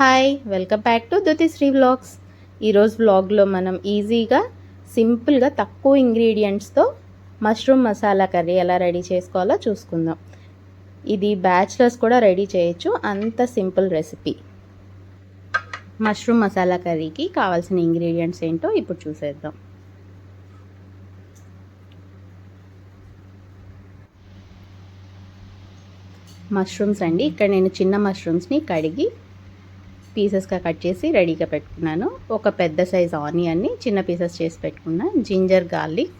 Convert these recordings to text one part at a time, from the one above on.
Hi, welcome back to Dhruthisri vlogs. ఈరోజు వ్లాగ్లో మనం ఈజీగా సింపుల్గా తక్కువ ఇంగ్రీడియంట్స్తో మష్రూమ్ మసాలా కర్రీ ఎలా రెడీ చేసుకోవాలో చూసుకుందాం. ఇది బ్యాచిలర్స్ కూడా రెడీ చేయొచ్చు, అంత సింపుల్ రెసిపీ. మష్రూమ్ మసాలా కర్రీకి కావాల్సిన ఇంగ్రీడియంట్స్ ఏంటో ఇప్పుడు చూసేద్దాం. మష్రూమ్స్ అండి, ఇక్కడ నేను చిన్న మష్రూమ్స్ని కడిగి పీసెస్గా కట్ చేసి రెడీగా పెట్టుకున్నాను. ఒక పెద్ద సైజ్ ఆనియన్ని చిన్న పీసెస్ చేసి పెట్టుకున్నాను. జింజర్ గార్లిక్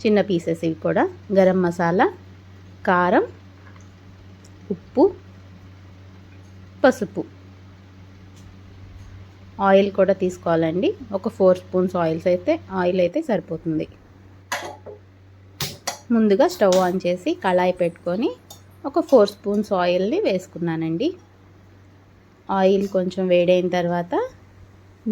చిన్న పీసెస్, ఇవి కూడా గరం మసాలా, కారం, ఉప్పు, పసుపు, ఆయిల్ కూడా తీసుకోవాలండి. ఒక 4 స్పూన్స్ ఆయిల్ అయితే సరిపోతుంది. ముందుగా స్టవ్ ఆన్ చేసి కళాయి పెట్టుకొని ఒక 4 స్పూన్స్ ఆయిల్ని వేసుకున్నానండి. ఆయిల్ కొంచెం వేడైన తర్వాత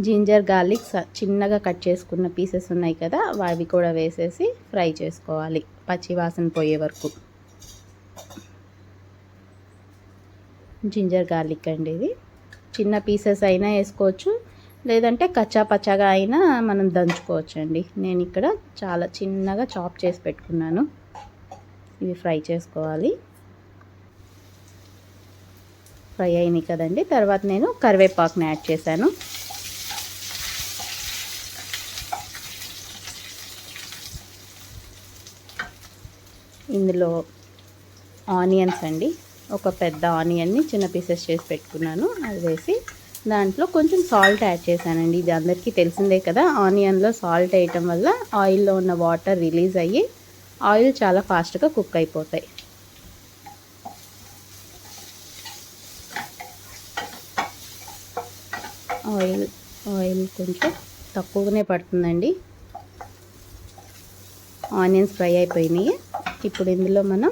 జింజర్ గార్లిక్ చిన్నగా కట్ చేసుకున్న పీసెస్ ఉన్నాయి కదా, అవి కూడా వేసేసి ఫ్రై చేసుకోవాలి పచ్చి వాసన పోయే వరకు. జింజర్ గార్లిక్ అండి, ఇది చిన్న పీసెస్ అయినా వేసుకోవచ్చు, లేదంటే కచ్చా పచ్చాగా అయినా మనం దంచుకోవచ్చు అండి. నేను ఇక్కడ చాలా చిన్నగా చాప్ చేసి పెట్టుకున్నాను. ఇవి ఫ్రై చేసుకోవాలి. ఫ్రై అయినాయి కదండి. తర్వాత నేను కరివేపాకుని యాడ్ చేశాను. ఇందులో ఆనియన్స్ అండి, ఒక పెద్ద ఆనియన్ని చిన్న పీసెస్ చేసి పెట్టుకున్నాను, అది వేసి దాంట్లో కొంచెం సాల్ట్ యాడ్ చేశానండి. ఇది అందరికీ తెలిసిందే కదా, ఆనియన్లో సాల్ట్ వేయటం వల్ల ఆయిల్లో ఉన్న వాటర్ రిలీజ్ అయ్యి ఆయిల్ చాలా ఫాస్ట్గా కుక్ అయిపోతాయి. ఆయిల్ కొంచెం తక్కువగానే పడుతుందండి. ఆనియన్స్ ఫ్రై అయిపోయినాయి. ఇప్పుడు ఇందులో మనం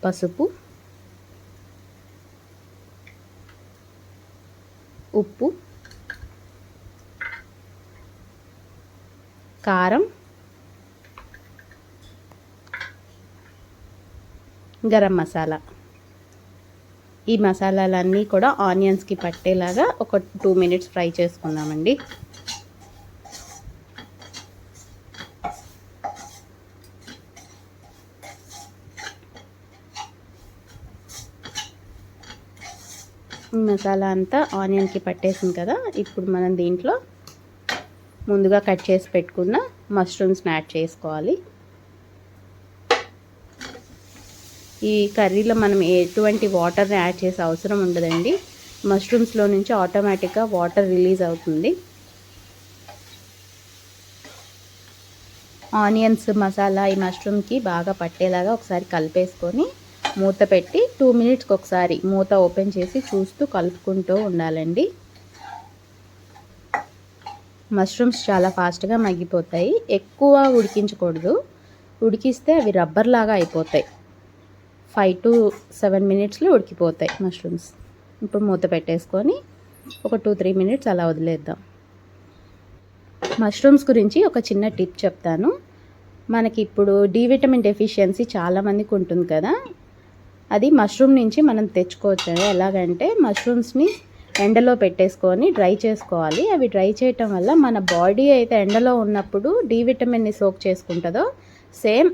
పసుపు, ఉప్పు, కారం, గరం మసాలా, ఈ మసాలాలన్నీ కూడా ఆనియన్స్కి పట్టేలాగా ఒక 2 మినిట్స్ ఫ్రై చేసుకుందామండి. ఈ మసాలా అంతా ఆనియన్కి పట్టేసింది కదా, ఇప్పుడు మనం దీంట్లో ముందుగా కట్ చేసి పెట్టుకున్న మష్రూమ్స్ని యాడ్ చేసుకోవాలి. ఈ కర్రీలో మనం ఎటువంటి వాటర్ని యాడ్ చేసే అవసరం ఉండదండి. మష్రూమ్స్లో నుంచి ఆటోమేటిక్గా వాటర్ రిలీజ్ అవుతుంది. ఆనియన్స్ మసాలా ఈ మష్రూమ్కి బాగా పట్టేలాగా ఒకసారి కలిపేసుకొని మూత పెట్టి 2 మినిట్స్కి ఒకసారి మూత ఓపెన్ చేసి చూస్తూ కలుపుకుంటూ ఉండాలండి. మష్రూమ్స్ చాలా ఫాస్ట్గా మగ్గిపోతాయి. ఎక్కువ ఉడికించకూడదు, ఉడికిస్తే అవి రబ్బర్ లాగా అయిపోతాయి. 5 to 7 మినిట్స్లో ఉడికిపోతాయి మష్రూమ్స్. ఇప్పుడు మూత పెట్టేసుకొని ఒక 2-3 మినిట్స్ అలా వదిలేద్దాం. మష్రూమ్స్ గురించి ఒక చిన్న టిప్ చెప్తాను. మనకి ఇప్పుడు డి విటమిన్ డెఫిషియన్సీ చాలామందికి ఉంటుంది కదా, అది మష్రూమ్ నుంచి మనం తెచ్చుకోవచ్చు. ఎలాగంటే మష్రూమ్స్ని ఎండలో పెట్టేసుకొని డ్రై చేసుకోవాలి. అవి డ్రై చేయటం వల్ల మన బాడీ అయితే ఎండలో ఉన్నప్పుడు డి విటమిన్ని సోక్ చేసుకుంటుందో సేమ్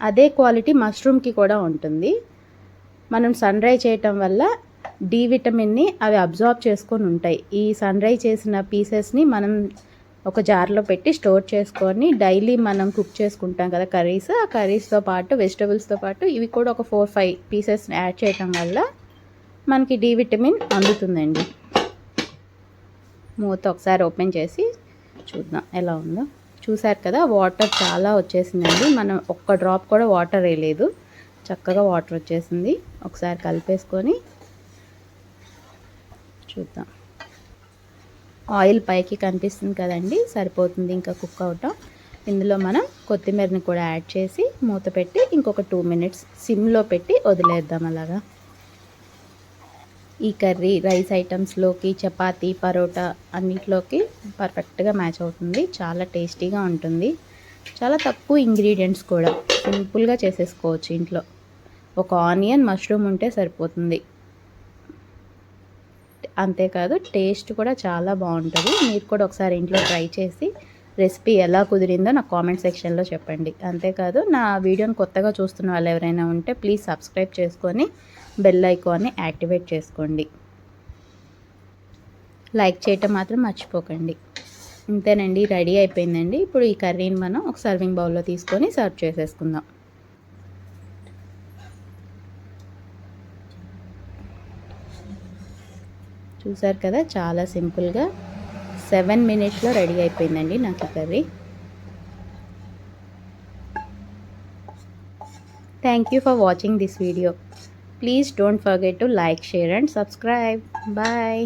అదే క్వాలిటీ మష్రూమ్కి కూడా ఉంటుంది. మనం సన్ డ్రై చేయటం వల్ల డి విటమిన్ని అవి అబ్జార్బ్ చేసుకొని ఉంటాయి. ఈ సన్ డ్రై చేసిన పీసెస్ని మనం ఒక జార్లో పెట్టి స్టోర్ చేసుకొని డైలీ మనం కుక్ చేసుకుంటాం కదా కర్రీస్, ఆ కర్రీస్తో పాటు వెజిటబుల్స్తో పాటు ఇవి కూడా ఒక 4-5 పీసెస్ని యాడ్ చేయటం వల్ల మనకి డి విటమిన్ అందుతుందండి. మూత ఒకసారి ఓపెన్ చేసి చూద్దాం ఎలా ఉందో. చూసారు కదా, వాటర్ చాలా వచ్చేసిందండి. మనం ఒక్క డ్రాప్ కూడా వాటర్ వేయలేదు, చక్కగా వాటర్ వచ్చేసింది. ఒకసారి కలిపేసుకొని చూద్దాం. ఆయిల్ పైకి కనిపిస్తుంది కదండి, సరిపోతుంది ఇంకా కుక్ అవటం. ఇందులో మనం కొత్తిమీరని కూడా యాడ్ చేసి మూత పెట్టి ఇంకొక 2 మినిట్స్ సిమ్లో పెట్టి వదిలేద్దాం. అలాగా ఈ కర్రీ రైస్ ఐటమ్స్లోకి, చపాతీ, పరోటా అన్నిట్లోకి పర్ఫెక్ట్గా మ్యాచ్ అవుతుంది. చాలా టేస్టీగా ఉంటుంది. చాలా తక్కువ ఇంగ్రీడియంట్స్ కూడా సింపుల్గా చేసేసుకోవచ్చు ఇంట్లో. ఒక ఆనియన్, మష్రూమ్ ఉంటే సరిపోతుంది. అంతేకాదు టేస్ట్ కూడా చాలా బాగుంటుంది. మీరు కూడా ఒకసారి ఇంట్లో ట్రై చేసి రెసిపీ ఎలా కుదిరిందో నాకు కామెంట్ సెక్షన్లో చెప్పండి. అంతేకాదు నా వీడియోని కొత్తగా చూస్తున్న వాళ్ళు ఎవరైనా ఉంటే ప్లీజ్ సబ్స్క్రైబ్ చేసుకొని బెల్ ఐకాన్ని యాక్టివేట్ చేసుకోండి. లైక్ చేయటం మాత్రం మర్చిపోకండి. ఇంతేనండి, రెడీ అయిపోయిందండి. ఇప్పుడు ఈ కర్రీని మనం ఒక సర్వింగ్ బౌల్లో తీసుకొని సర్వ్ చేసేసుకుందాం. చూసారు కదా, చాలా సింపుల్గా 7 మినిట్స్లో రెడీ అయిపోయిందండి నాకు ఈ curry. Thank you for watching this video. Please don't forget to like, share and subscribe. Bye.